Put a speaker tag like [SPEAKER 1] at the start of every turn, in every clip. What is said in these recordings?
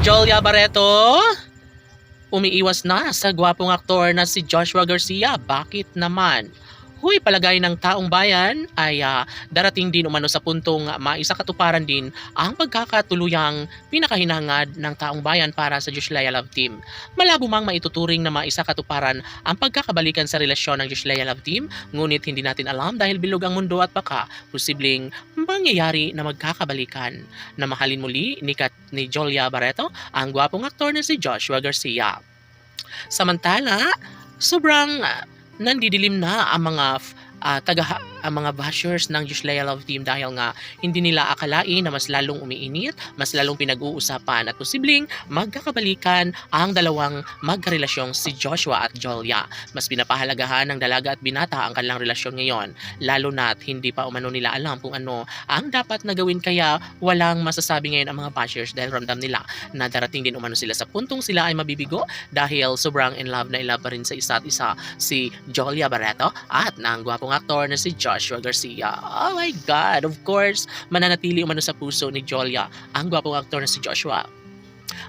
[SPEAKER 1] Jolia Barreto umiiwas na sa gwapong aktor na si Joshua Garcia. Bakit naman? Huy, palagay ng taong bayan ay darating din umano sa puntong maisakatuparan din ang pagkakatuluyang pinakahinahangad ng taong bayan para sa Josh Lea Love Team. Malabo mang maituturing na maisakatuparan ang pagkakabalikan sa relasyon ng Josh Lea Love Team, ngunit hindi natin alam dahil bilog ang mundo at baka posibleng mangyayari na magkakabalikan. Na mahalin muli ni Jolia Barreto ang gwapong aktor na si Joshua Garcia. Samantala, sobrang nandidilim na ang mga bashers ng Josh Lea Love Team dahil nga hindi nila akalain na mas lalong umiinit, mas lalong pinag-uusapan at posibleng magkakabalikan ang dalawang magkarelasyong si Joshua at Jolia. Mas pinapahalagahan ng dalaga at binata ang kanilang relasyon ngayon, lalo na't hindi pa umano nila alam kung ano ang dapat na gawin, kaya walang masasabi ngayon ang mga bashers dahil ramdam nila na darating din umano sila sa puntong sila ay mabibigo dahil sobrang in love pa rin sa isa't isa si Jolia Barreto at ang gwapong aktor na si Joshua Garcia. Oh my God! Of course, mananatili umano sa puso ni Jolia ang gwapong aktor na si Joshua.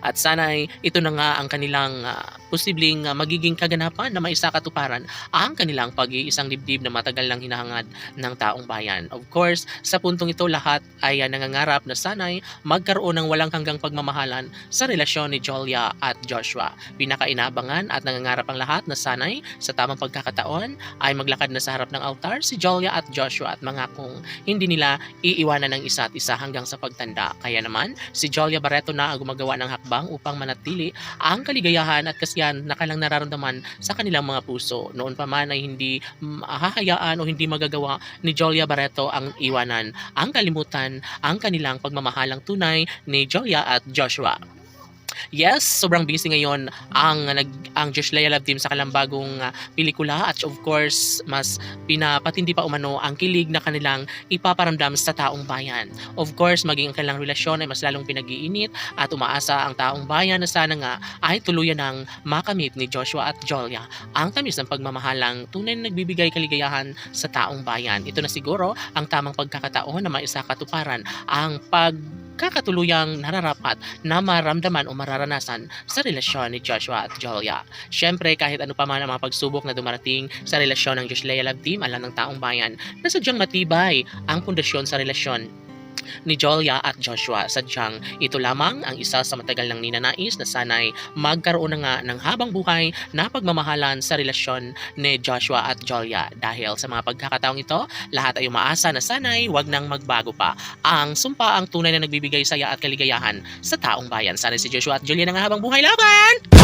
[SPEAKER 1] At sana'y ito na nga ang kanilang posibleng magiging kaganapan na maisakatuparan ang kanilang pag-iisang dibdib na matagal lang hinahangad ng taong bayan. Of course, sa puntong ito lahat ay nangangarap na sana'y magkaroon ng walang hanggang pagmamahalan sa relasyon ni Jolia at Joshua. Pinakainabangan at nangangarap ang lahat na sana'y sa tamang pagkakataon ay maglakad na sa harap ng altar si Jolia at Joshua at mangakong hindi nila iiwanan ng isa't isa hanggang sa pagtanda. Kaya naman, si Jolia Barreto na ang gumagawa ng hakbang upang manatili ang kaligayahan at kasiyahan na kanilang nararamdaman sa kanilang mga puso. Noon pa man ay hindi hahayaan o hindi magagawa ni Jolia Barreto ang iwanan, ang kalimutan, ang kanilang pagmamahalang tunay ni Jolia at Joshua. Yes, sobrang busy ngayon ang Josh Lea Love Team sa kanilang bagong pelikula at of course, mas pinapatindi pa umano ang kilig na kanilang ipaparamdam sa taong bayan. Of course, maging ang kanilang relasyon ay mas lalong pinag-iinit at umaasa ang taong bayan na sana nga ay tuluyan ng makamit ni Joshua at Jolia ang tamis ng pagmamahalang tunay na nagbibigay kaligayahan sa taong bayan. Ito na siguro ang tamang pagkakataon na maisakatuparan ang kakatuluyang nararapat na maramdaman o mararanasan sa relasyon ni Joshua at Jolia. Siyempre, kahit ano pa man ang mga pagsubok na dumarating sa relasyon ng Josh Lea Love Team, alam ng taong bayan na sadyang matibay ang pundasyon sa relasyon ni Jolia at Joshua. Sadyang ito lamang ang isa sa matagal ng ninanais na sana'y magkaroon na nga ng habang buhay na pagmamahalan sa relasyon ni Joshua at Jolia. Dahil sa mga pagkakataong ito, lahat ay umaasa na sana'y wag nang magbago pa ang sumpa ang tunay na nagbibigay saya at kaligayahan sa taong bayan. Sana si Joshua at Jolia na nga habang buhay laban!